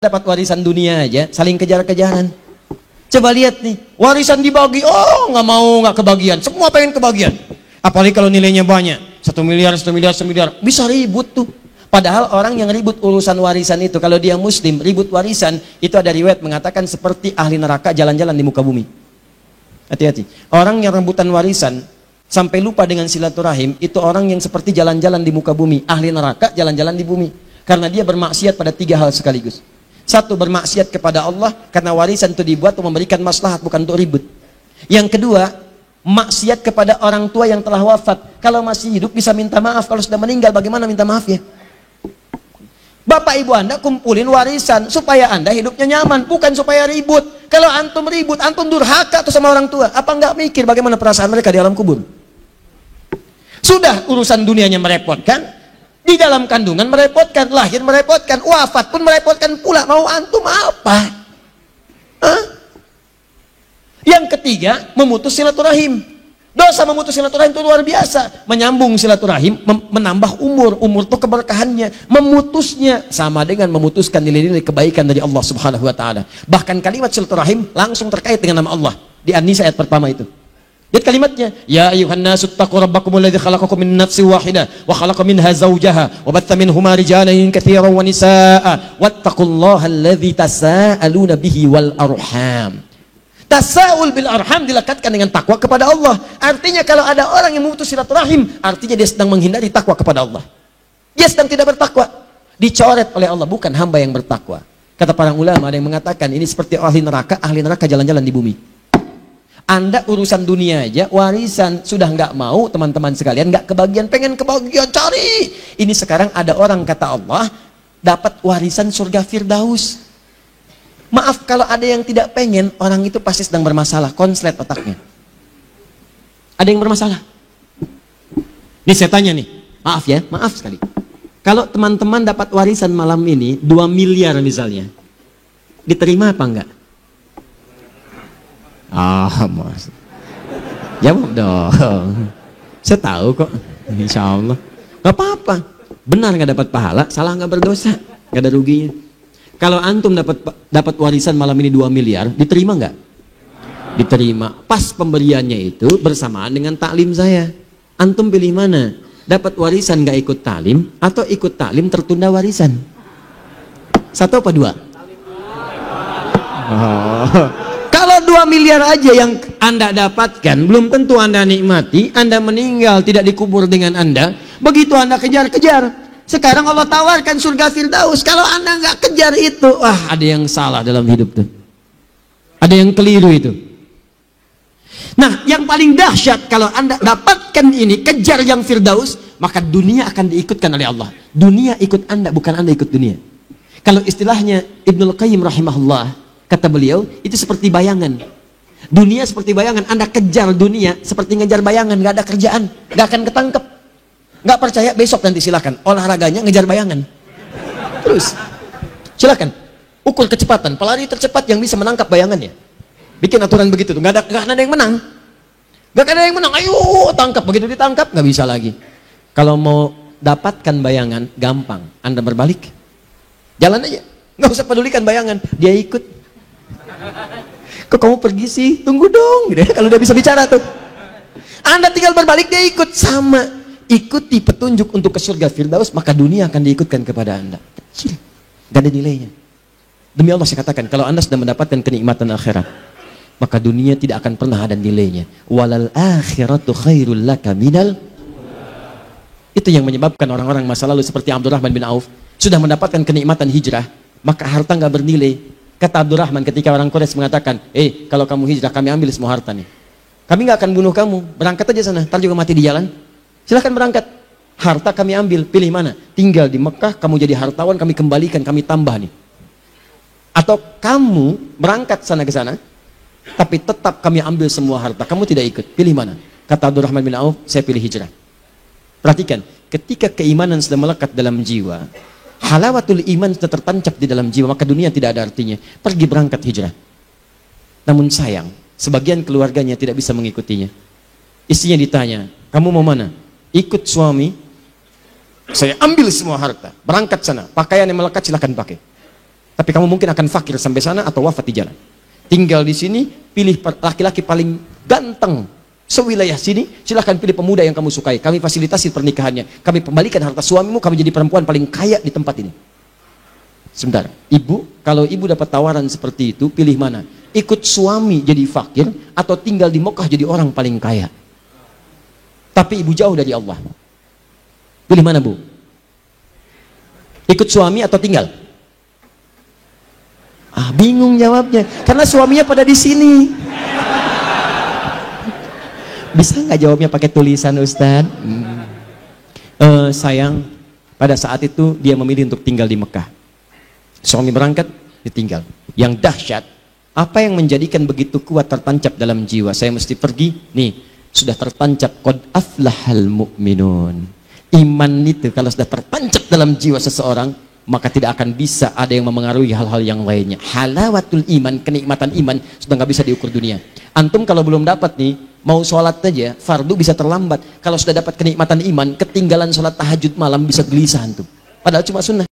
dapat warisan dunia aja saling kejar-kejaran. Coba lihat nih, warisan dibagi, oh nggak mau, nggak kebagian, semua pengen kebagian. Apalagi kalau nilainya banyak, 1 miliar, 1 miliar, 1 miliar, bisa ribut tuh. Padahal orang yang ribut urusan warisan itu, kalau dia muslim, ribut warisan, itu ada riwayat mengatakan seperti ahli neraka jalan-jalan di muka bumi. Hati-hati. Orang yang rebutan warisan, sampai lupa dengan silaturahim, itu orang yang seperti jalan-jalan di muka bumi. Ahli neraka jalan-jalan di bumi. Karena dia bermaksiat pada 3 hal sekaligus. 1, bermaksiat kepada Allah, karena warisan itu dibuat untuk memberikan maslahat, bukan untuk ribut. Yang kedua, maksiat kepada orang tua yang telah wafat. Kalau masih hidup bisa minta maaf, kalau sudah meninggal bagaimana minta maafnya? Bapak ibu Anda kumpulin warisan supaya Anda hidupnya nyaman, bukan supaya ribut. Kalau antum ribut, antum durhaka tuh sama orang tua. Apa enggak mikir bagaimana perasaan mereka di alam kubur? Sudah urusan dunianya merepotkan, di dalam kandungan merepotkan, lahir merepotkan, wafat pun merepotkan pula. Mau antum apa? Hah? Yang ketiga, memutus silaturahim. Dosa memutus silaturahim itu luar biasa. Menyambung silaturahim, menambah umur. Umur itu keberkahannya. Memutusnya sama dengan memutuskan nilai-nilai kebaikan dari Allah Subhanahu wa taala. Bahkan kalimat silaturahim langsung terkait dengan nama Allah. Di An-Nisa ayat pertama itu. Lihat kalimatnya, ya ayyuhan nasu taqu rabbakumul ladzi khalaqakum min nafsin wahidah wa khalaqa minha zawjaha wa batha minhuma rijalan katsiran wa nisaa'a wattaqullaha alladzi tasaaluna bihi wal arham. Tasaul bil arham dilekatkan dengan takwa kepada Allah. Artinya kalau ada orang yang memutus silaturahim, artinya dia sedang menghindari takwa kepada Allah. Dia sedang tidak bertakwa. Dicoret oleh Allah, bukan hamba yang bertakwa. Kata para ulama, ada yang mengatakan ini seperti ahli neraka jalan-jalan di bumi. Anda urusan dunia aja, warisan sudah nggak mau, teman-teman sekalian, nggak kebagian, pengen kebagian, cari. Ini sekarang ada orang, kata Allah, dapat warisan surga Firdaus. Maaf kalau ada yang tidak pengen, orang itu pasti sedang bermasalah, konslet otaknya. Ada yang bermasalah. Ini saya tanya nih, maaf ya, maaf sekali. Kalau teman-teman dapat warisan malam ini 2 miliar misalnya, diterima apa enggak? Mas. Jawab dong. Saya tahu kok, insya Allah. Gak apa-apa. Benar nggak dapat pahala, salah nggak berdosa, nggak ada ruginya. Kalau antum dapat warisan malam ini 2 miliar, diterima nggak? Diterima. Pas pemberiannya itu bersamaan dengan taklim saya. Antum pilih mana? Dapat warisan nggak ikut taklim atau ikut taklim tertunda warisan? 1 apa 2? Kalau 2 miliar aja yang Anda dapatkan, belum tentu Anda nikmati. Anda meninggal tidak dikubur dengan Anda. Begitu Anda kejar-kejar. Sekarang Allah tawarkan surga Firdaus. Kalau Anda nggak kejar itu, wah ada yang salah dalam hidup tuh. Ada yang keliru itu. Nah, yang paling dahsyat kalau Anda dapatkan ini, kejar yang Firdaus, maka dunia akan diikutkan oleh Allah. Dunia ikut Anda, bukan Anda ikut dunia. Kalau istilahnya Ibnul Qayyim rahimahullah, kata beliau, itu seperti bayangan. Dunia seperti bayangan. Anda kejar dunia seperti ngejar bayangan, nggak ada kerjaan, nggak akan ketangkep. Nggak percaya, besok nanti silakan olahraganya ngejar bayangan. Terus silakan ukur kecepatan, pelari tercepat yang bisa menangkap bayangannya. Bikin aturan begitu tuh, nggak ada yang menang. Nggak ada yang menang. Ayo tangkap, begitu ditangkap nggak bisa lagi. Kalau mau dapatkan bayangan gampang, Anda berbalik, jalan aja, nggak usah pedulikan bayangan, dia ikut. Kok kamu pergi sih? Tunggu dong, gitu ya, kalau udah bisa bicara tuh. Anda tinggal berbalik, dia ikut. Sama. Ikuti petunjuk untuk ke surga Firdaus, maka dunia akan diikutkan kepada Anda. Kecil, gak ada nilainya. Demi Allah saya katakan, kalau Anda sudah mendapatkan kenikmatan akhirat, maka dunia tidak akan pernah ada nilainya. Walal akhiratu khairul laka minal. Itu yang menyebabkan orang-orang masa lalu seperti Abdurrahman bin Auf sudah mendapatkan kenikmatan hijrah, maka harta gak bernilai. Kata Abdurrahman ketika orang Quraisy mengatakan, kalau kamu hijrah kami ambil semua harta nih. Kami gak akan bunuh kamu, berangkat aja sana, ntar juga mati di jalan. Silahkan berangkat, harta kami ambil, pilih mana? Tinggal di Mekah, kamu jadi hartawan, kami kembalikan, kami tambah nih. Atau kamu berangkat sana ke sana, tapi tetap kami ambil semua harta, kamu tidak ikut, pilih mana? Kata Abdurrahman bin Auf, saya pilih hijrah. Perhatikan, ketika keimanan sudah melekat dalam jiwa, halawatul iman sudah tertancap di dalam jiwa, maka dunia tidak ada artinya. Pergi berangkat hijrah. Namun sayang, sebagian keluarganya tidak bisa mengikutinya. Istrinya ditanya, kamu mau mana? Ikut suami, saya ambil semua harta, berangkat sana, pakaian yang melekat silahkan pakai. Tapi kamu mungkin akan fakir sampai sana atau wafat di jalan. Tinggal di sini, pilih laki-laki paling ganteng sewilayah sini, silahkan pilih pemuda yang kamu sukai. Kami fasilitasi pernikahannya. Kami kembalikan harta suamimu, kami jadi perempuan paling kaya di tempat ini. Sebentar, ibu, kalau ibu dapat tawaran seperti itu, pilih mana? Ikut suami jadi fakir atau tinggal di Mekah jadi orang paling kaya? Tapi ibu jauh dari Allah. Pilih mana, Bu? Ikut suami atau tinggal? Bingung jawabnya, karena suaminya pada di sini. Bisa nggak jawabnya pakai tulisan, Ustadz? Sayang, pada saat itu dia memilih untuk tinggal di Mekah. Suami berangkat, ditinggal. Yang dahsyat, apa yang menjadikan begitu kuat tertancap dalam jiwa? Saya mesti pergi, nih, sudah tertancap. Qad aflahal mu'minun. Iman itu kalau sudah tertancap dalam jiwa seseorang, maka tidak akan bisa ada yang memengaruhi hal-hal yang lainnya. Halawatul iman, kenikmatan iman sudah nggak bisa diukur dunia. Antum kalau belum dapat nih, mau sholat aja, fardu bisa terlambat. Kalau sudah dapat kenikmatan iman, ketinggalan sholat tahajud malam bisa gelisah antum. Padahal cuma sunnah.